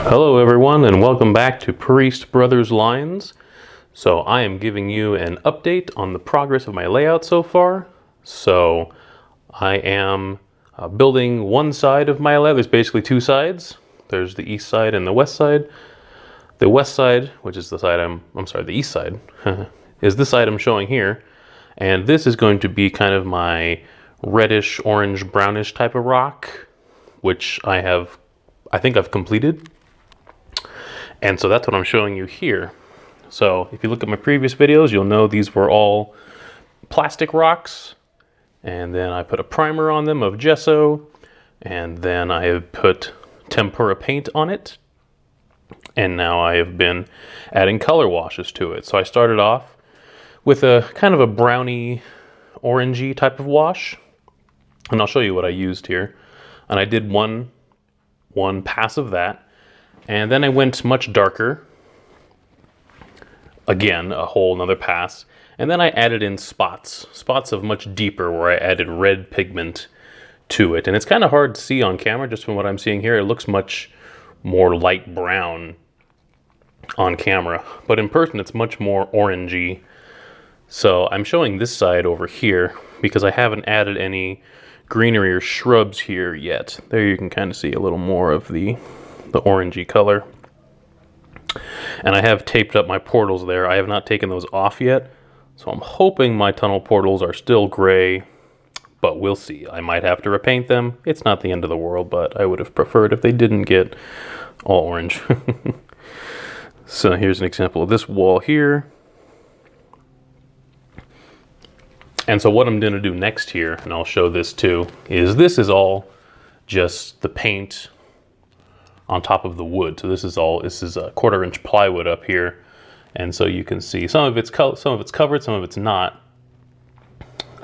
Hello everyone and welcome back to Priest Brothers Lines. So I am giving you an update on the progress of my layout so far. So I am building one side of my layout. There's basically two sides. There's the east side and the west side. The west side, which is the side the east side, is this side I'm showing here. And this is going to be kind of my reddish, orange, brownish type of rock, which I think I've completed. And so that's what I'm showing you here. So if you look at my previous videos, you'll know these were all plastic rocks. And then I put a primer on them of gesso. And then I have put tempera paint on it. And now I have been adding color washes to it. So I started off with a kind of a browny, orangey type of wash. And I'll show you what I used here. And I did one pass of that. And then I went much darker. Again, a whole nother pass. And then I added in spots of much deeper where I added red pigment to it. And it's kind of hard to see on camera just from what I'm seeing here. It looks much more light brown on camera. But in person, it's much more orangey. So I'm showing this side over here because I haven't added any greenery or shrubs here yet. There you can kind of see a little more of the orangey color. And I have taped up my portals there. I have not taken those off yet. So I'm hoping my tunnel portals are still gray, but we'll see. I might have to repaint them. It's not the end of the world, but I would have preferred if they didn't get all orange. So here's an example of this wall here. And so what I'm going to do next here, and I'll show this too, is this is all just the paint on top of the wood. So this is a 1/4-inch plywood up here. And so you can see some of it's covered, some of it's not.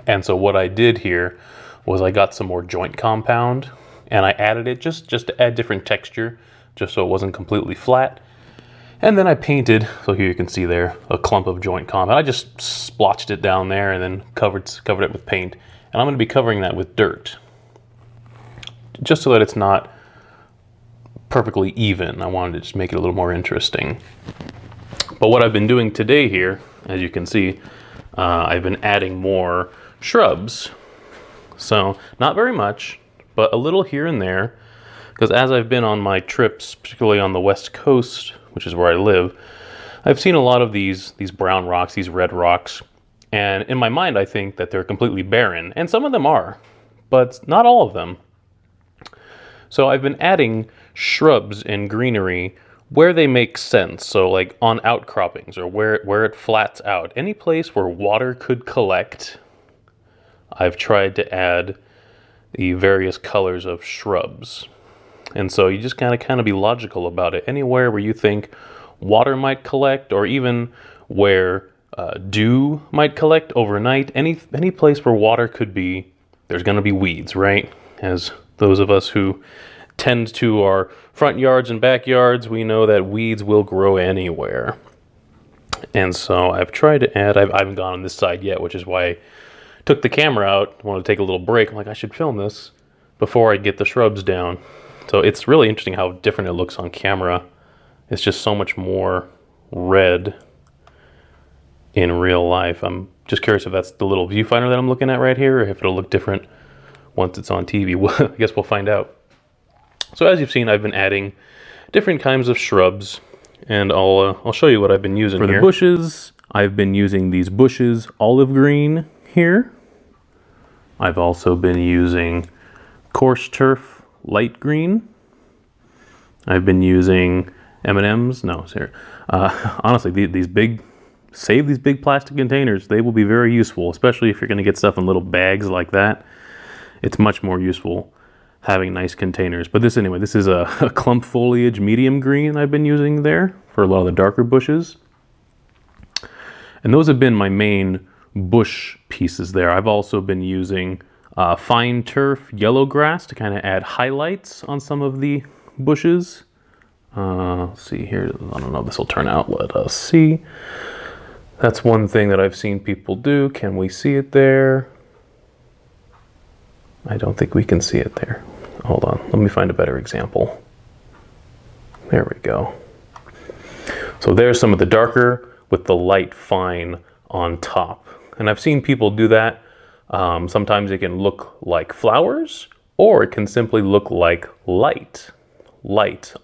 And so what I did here was I got some more joint compound and I added it just to add different texture, just so it wasn't completely flat. And then I painted, so here you can see there, a clump of joint compound. I just splotched it down there and then covered it with paint. And I'm gonna be covering that with dirt, just so that it's not perfectly even. I wanted to just make it a little more interesting. But what I've been doing today here, as you can see, I've been adding more shrubs. So not very much, but a little here and there, because as I've been on my trips, particularly on the West Coast, which is where I live, I've seen a lot of these brown rocks, these red rocks, and in my mind I think that they're completely barren, and some of them are, but not all of them. So I've been adding shrubs and greenery where they make sense. So like on outcroppings or where it flats out. Any place where water could collect, I've tried to add the various colors of shrubs. And so you just kind of be logical about it. Anywhere where you think water might collect, or even where dew might collect overnight, any place where water could be, there's going to be weeds, right? As those of us who tend to our front yards and backyards, we know that weeds will grow anywhere. And so I've tried to add, I haven't gone on this side yet, which is why I took the camera out. I wanted to take a little break. I'm like, I should film this before I get the shrubs down. So it's really interesting how different it looks on camera. It's just so much more red in real life. I'm just curious if that's the little viewfinder that I'm looking at right here, or if it'll look different once it's on TV. Well, I guess we'll find out. So as you've seen, I've been adding different kinds of shrubs, and I'll show you what I've been using here. For the bushes, I've been using these bushes olive green here. I've also been using coarse turf light green. I've been using M&Ms. No, sorry. Honestly, these big plastic containers. They will be very useful, especially if you're going to get stuff in little bags like that. It's much more useful having nice containers. But this is a clump foliage medium green I've been using there for a lot of the darker bushes. And those have been my main bush pieces there. I've also been using fine turf yellow grass to kind of add highlights on some of the bushes. Let's see here. I don't know if this will turn out. Let us see. That's one thing that I've seen people do. Can we see it there? I don't think we can see it there. Hold on, let me find a better example. There we go. So there's some of the darker with the light fine on top. And I've seen people do that. Sometimes it can look like flowers, or it can simply look like light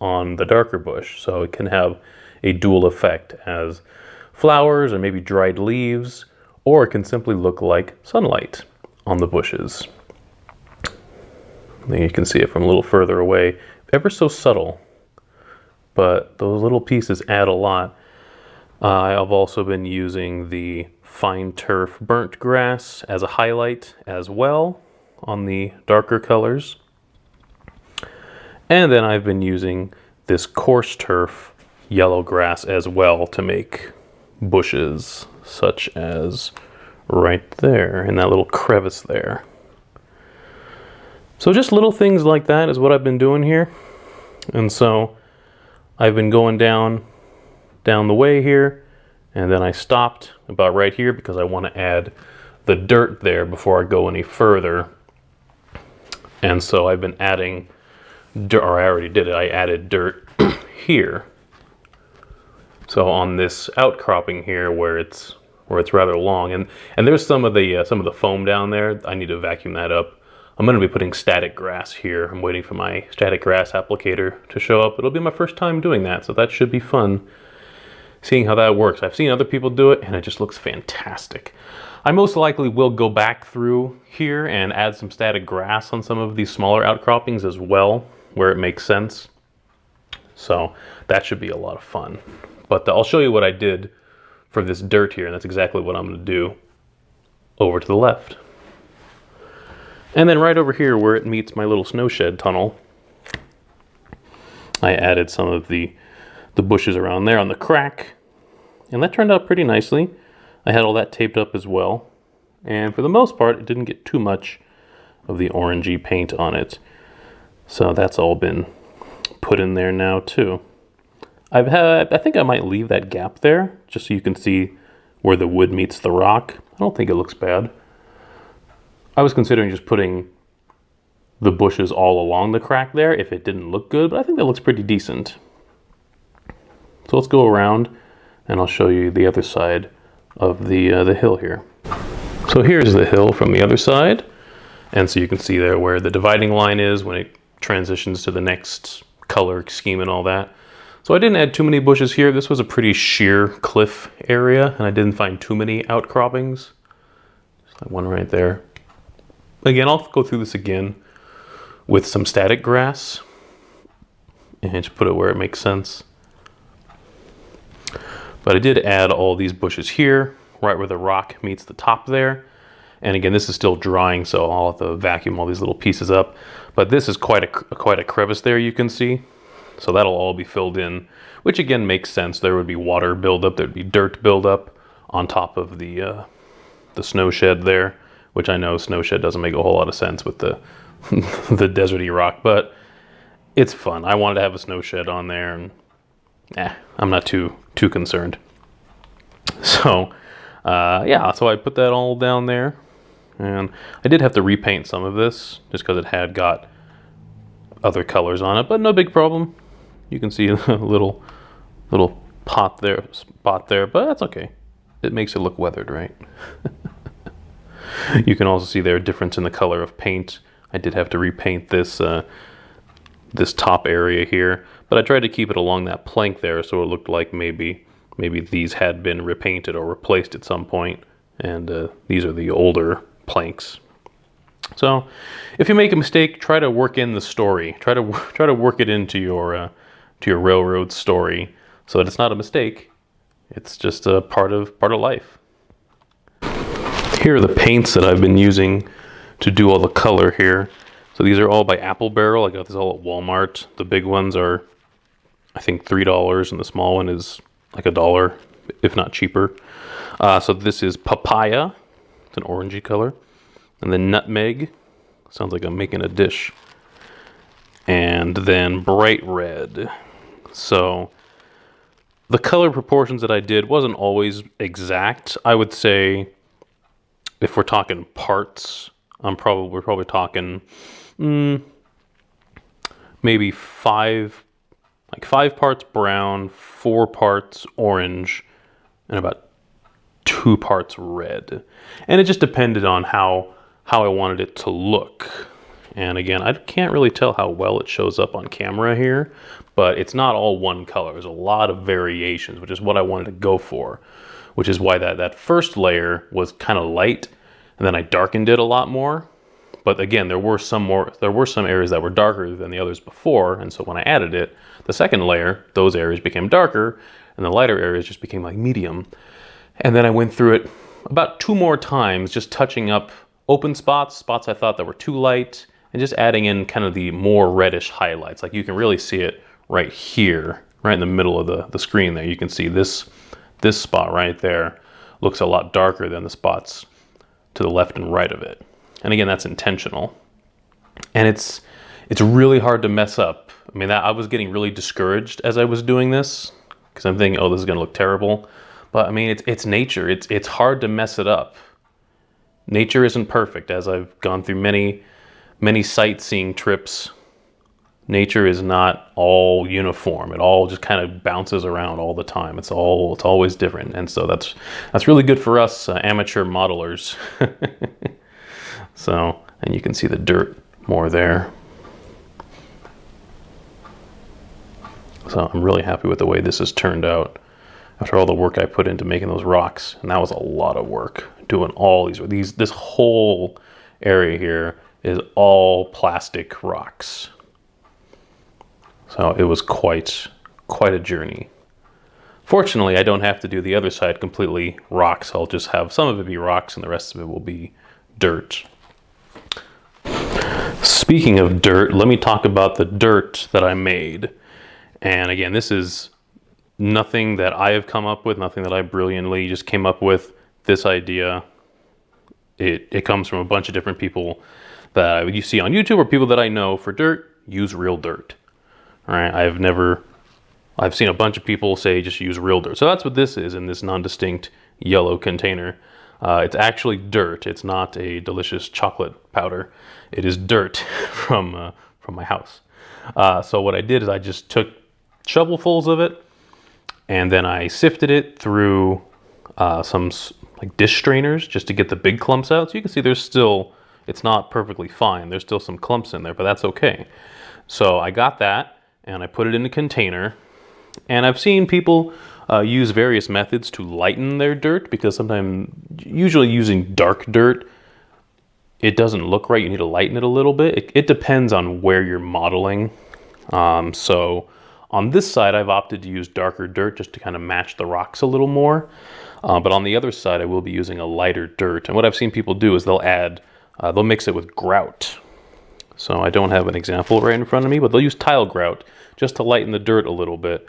on the darker bush. So it can have a dual effect as flowers or maybe dried leaves, or it can simply look like sunlight on the bushes. Then you can see it from a little further away, ever so subtle, but those little pieces add a lot. I've also been using the fine turf burnt grass as a highlight as well on the darker colors. And then I've been using this coarse turf yellow grass as well to make bushes, such as right there in that little crevice there. So just little things like that is what I've been doing here. And so I've been going down the way here, and then I stopped about right here because I want to add the dirt there before I go any further. And so I've been adding dirt, or I already did it. I added dirt here. So on this outcropping here where it's rather long, and there's some of the foam down there. I need to vacuum that up. I'm going to be putting static grass here. I'm waiting for my static grass applicator to show up. It'll be my first time doing that, so that should be fun, seeing how that works. I've seen other people do it, and it just looks fantastic. I most likely will go back through here and add some static grass on some of these smaller outcroppings as well, where it makes sense. So that should be a lot of fun. But I'll show you what I did for this dirt here, and that's exactly what I'm going to do over to the left. And then right over here where it meets my little snowshed tunnel, I added some of the bushes around there on the crack, and that turned out pretty nicely. I had all that taped up as well, and for the most part it didn't get too much of the orangey paint on it. So that's all been put in there now too. I think I might leave that gap there just so you can see where the wood meets the rock. I don't think it looks bad. I was considering just putting the bushes all along the crack there if it didn't look good, but I think that looks pretty decent. So let's go around and I'll show you the other side of the hill here. So here's the hill from the other side, and so you can see there where the dividing line is when it transitions to the next color scheme and all that. So I didn't add too many bushes here. This was a pretty sheer cliff area, and I didn't find too many outcroppings. Just that one right there. Again, I'll go through this again with some static grass and just put it where it makes sense. But I did add all these bushes here, right where the rock meets the top there. And again, this is still drying, so I'll have to vacuum all these little pieces up. But this is quite a crevice there, you can see. So that'll all be filled in, which again makes sense. There would be water buildup, there'd be dirt buildup on top of the snowshed there, which I know snowshed doesn't make a whole lot of sense with the the deserty rock, but it's fun. I wanted to have a snowshed on there, and I'm not too concerned. So yeah, so I put that all down there, and I did have to repaint some of this just because it had got other colors on it, but no big problem. You can see a little spot there, but that's okay. It makes it look weathered, right? You can also see there a difference in the color of paint. I did have to repaint this this top area here, but I tried to keep it along that plank there so it looked like maybe these had been repainted or replaced at some point, and these are the older planks. So if you make a mistake, try to work in the story. Try to work it into your railroad story so that it's not a mistake. It's just a part of life. Here are the paints that I've been using to do all the color here. So these are all by Apple Barrel. I got these all at Walmart. The big ones are, I think, $3, and the small one is like $1, if not cheaper. So this is Papaya. It's an orangey color. And then Nutmeg. Sounds like I'm making a dish. And then Bright Red. So the color proportions that I did wasn't always exact. I would say if we're talking parts, we're probably talking maybe 5 like 5 parts brown, 4 parts orange, and about 2 parts red. And it just depended on how I wanted it to look. And again, I can't really tell how well it shows up on camera here, but it's not all one color. There's a lot of variations, which is what I wanted to go for, which is why that first layer was kind of light, and then I darkened it a lot more. But again, there were some areas that were darker than the others before, and so when I added it, the second layer, those areas became darker, and the lighter areas just became like medium. And then I went through it about 2 more times, just touching up open spots I thought that were too light, and just adding in kind of the more reddish highlights. Like you can really see it right here, right in the middle of the screen there. You can see this spot right there looks a lot darker than the spots to the left and right of it. And again, that's intentional. And it's really hard to mess up. I mean, I was getting really discouraged as I was doing this, because I'm thinking, oh, this is gonna look terrible. But I mean, it's nature. It's hard to mess it up. Nature isn't perfect. As I've gone through many sightseeing trips, nature is not all uniform. It all just kind of bounces around all the time. It's always different. And so that's really good for us amateur modelers. So, and you can see the dirt more there. So I'm really happy with the way this has turned out after all the work I put into making those rocks. And that was a lot of work, doing all this whole area here is all plastic rocks. So it was quite a journey. Fortunately, I don't have to do the other side completely rocks. I'll just have some of it be rocks and the rest of it will be dirt. Speaking of dirt, let me talk about the dirt that I made. And again, this is nothing that I have come up with, nothing that I brilliantly just came up with. This idea, it comes from a bunch of different people that you see on YouTube, or people that I know. For dirt, use real dirt. All right, I've seen a bunch of people say just use real dirt. So that's what this is in this non-distinct yellow container. It's actually dirt. It's not a delicious chocolate powder. It is dirt from my house. So what I did is I just took shovelfuls of it, and then I sifted it through some like dish strainers just to get the big clumps out. So you can see it's not perfectly fine. There's still some clumps in there, but that's okay. So I got that and I put it in a container, and I've seen people use various methods to lighten their dirt, because usually using dark dirt, it doesn't look right. You need to lighten it a little bit. It depends on where you're modeling. So on this side, I've opted to use darker dirt just to kind of match the rocks a little more. But on the other side, I will be using a lighter dirt. And what I've seen people do is they'll mix it with grout. So I don't have an example right in front of me, but they'll use tile grout just to lighten the dirt a little bit.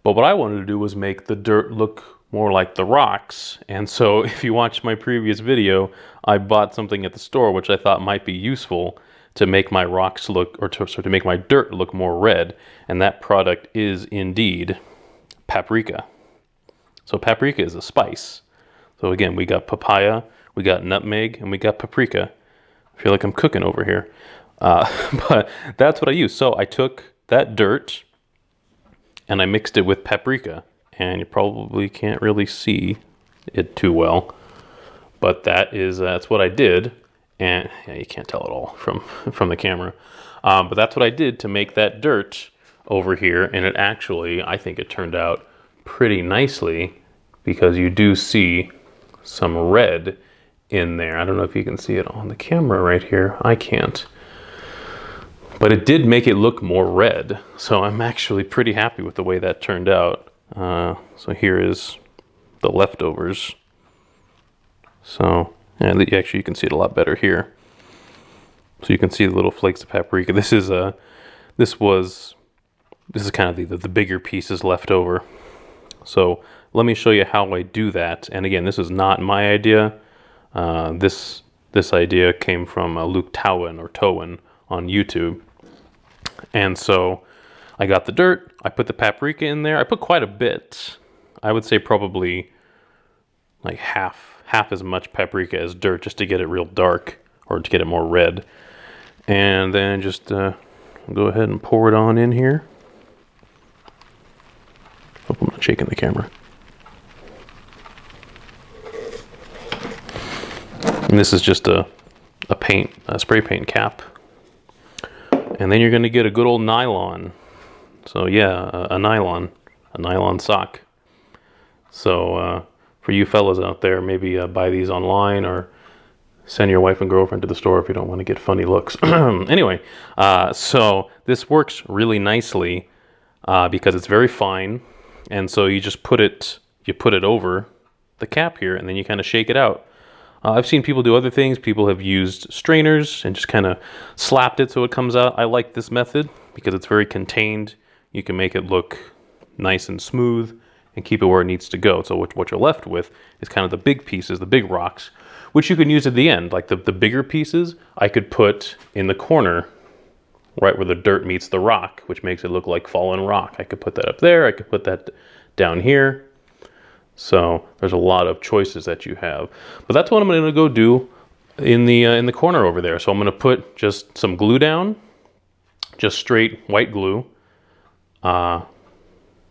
But what I wanted to do was make the dirt look more like the rocks. And so if you watched my previous video, I bought something at the store which I thought might be useful to make my rocks look, or to make my dirt look more red. And that product is indeed paprika. So paprika is a spice. So again, we got papaya, we got nutmeg, and we got paprika. I feel like I'm cooking over here. But that's what I used. So I took that dirt and I mixed it with paprika. And you probably can't really see it too well, but that's what I did. And yeah, you can't tell it all from the camera. But that's what I did to make that dirt over here. And it actually, I think it turned out pretty nicely, because you do see some red in there. I don't know if you can see it on the camera right here. I can't. But it did make it look more red. So I'm actually pretty happy with the way that turned out. So here is the leftovers. So, and actually you can see it a lot better here. So you can see the little flakes of paprika. This is kind of the bigger pieces left over. So let me show you how I do that. And again, this is not my idea. This idea came from Luke Towan on YouTube. And so I got the dirt, I put the paprika in there. I put quite a bit. I would say probably like half as much paprika as dirt, just to get it real dark, or to get it more red. And then just go ahead and pour it on in here. shaking the camera. And this is just a spray paint cap. And then you're going to get a good old nylon. So yeah, a nylon sock. So for you fellas out there, maybe buy these online or send your wife and girlfriend to the store if you don't want to get funny looks. Anyway, so this works really nicely because it's very fine. And so you just put it over the cap here, and then you kind of shake it out. I've seen people do other things. People have used strainers and just kind of slapped it so it comes out. I like this method because it's very contained. You can make it look nice and smooth and keep it where it needs to go. So what you're left with is kind of the big pieces, the big rocks, which you can use at the end. Like the bigger pieces, I could put in the corner, right where the dirt meets the rock, which makes it look like fallen rock. I could put that up there. I could put that down here. So there's a lot of choices that you have. But that's what I'm going to go do in the corner over there. So I'm going to put just some glue down, just straight white glue.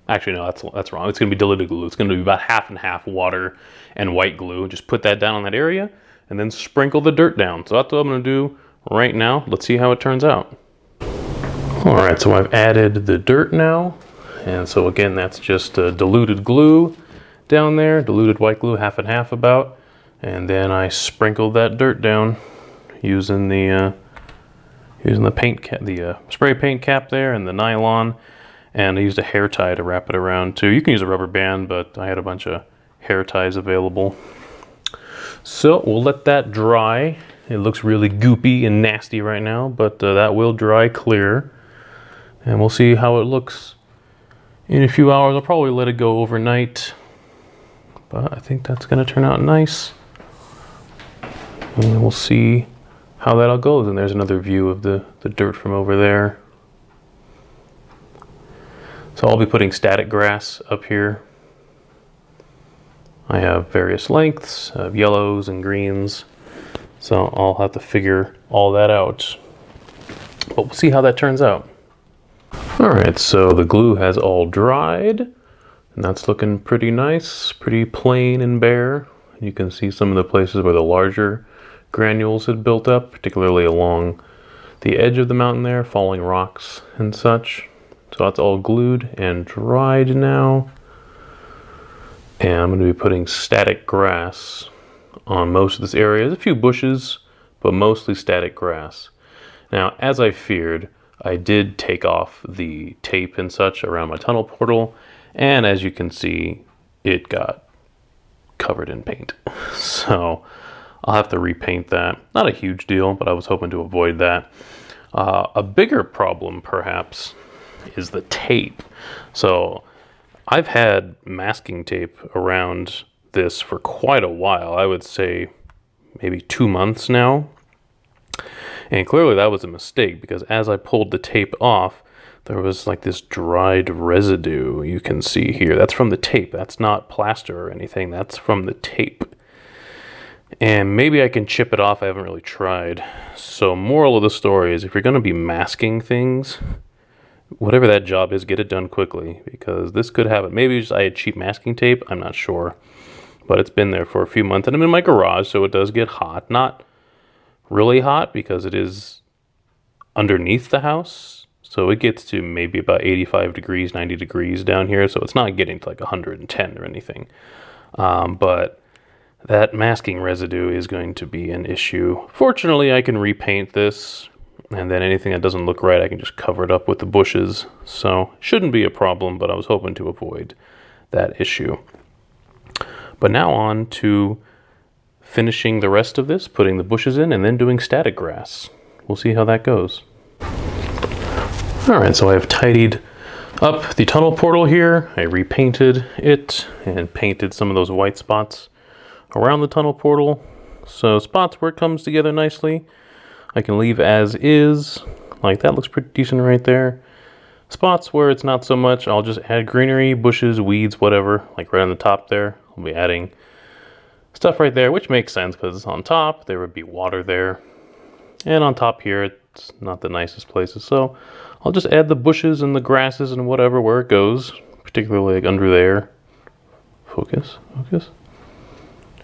Actually, no, that's wrong. It's going to be diluted glue. It's going to be about half and half water and white glue. Just put that down on that area and then sprinkle the dirt down. So that's what I'm going to do right now. Let's see how it turns out. All right, so I've added the dirt now. And so again, that's just diluted glue down there, diluted white glue, half and half about. And then I sprinkled that dirt down using the paint cap, the spray paint cap there, and the nylon. And I used a hair tie to wrap it around too. You can use a rubber band, but I had a bunch of hair ties available. So we'll let that dry. It looks really goopy and nasty right now, but that will dry clear. And we'll see how it looks in a few hours. I'll probably let it go overnight, but I think that's gonna turn out nice. And we'll see how that all goes. And there's another view of the dirt from over there. So I'll be putting static grass up here. I have various lengths of yellows and greens, so I'll have to figure all that out. But we'll see how that turns out. All right, so the glue has all dried, and that's looking pretty nice, pretty plain and bare. You can see some of the places where the larger granules had built up, particularly along the edge of the mountain there, falling rocks and such. So that's all glued and dried now. And I'm going to be putting static grass on most of this area. There's a few bushes, but mostly static grass. Now, as I feared, I did take off the tape and such around my tunnel portal. And as you can see, it got covered in paint. So I'll have to repaint that. Not a huge deal, but I was hoping to avoid that. A bigger problem, perhaps, is the tape. So I've had masking tape around this for quite a while. I would say maybe 2 months now. And clearly that was a mistake, because as I pulled the tape off, there was like this dried residue you can see here. That's from the tape. That's not plaster or anything. That's from the tape. And maybe I can chip it off. I haven't really tried. So moral of the story is, if you're going to be masking things, whatever that job is, get it done quickly, because this could happen. Maybe just I had cheap masking tape, I'm not sure. But it's been there for a few months, and I'm in my garage, so it does get hot. Not really hot, because it is underneath the house. So it gets to maybe about 85 degrees, 90 degrees down here. So it's not getting to like 110 or anything. But that masking residue is going to be an issue. Fortunately, I can repaint this. And then anything that doesn't look right, I can just cover it up with the bushes. So shouldn't be a problem, but I was hoping to avoid that issue. But now on to finishing the rest of this, putting the bushes in, and then doing static grass. We'll see how that goes. All right, so I've tidied up the tunnel portal here. I repainted it and painted some of those white spots around the tunnel portal. So spots where it comes together nicely, I can leave as is. Like that looks pretty decent right there. Spots where it's not so much, I'll just add greenery, bushes, weeds, whatever, like right on the top there. I'll be adding stuff right there, which makes sense because on top there would be water there. And on top here, it's not the nicest places. So I'll just add the bushes and the grasses and whatever where it goes, particularly like under there. Focus.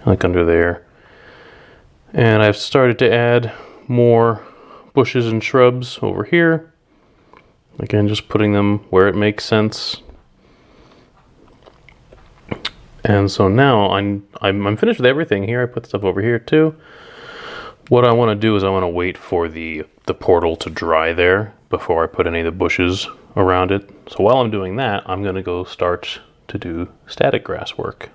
Like under there. And I've started to add more bushes and shrubs over here. Again, just putting them where it makes sense. And so now I'm finished with everything here. I put stuff over here too. What I want to do is I want to wait for the portal to dry there before I put any of the bushes around it. So while I'm doing that, I'm going to go start to do static grass work.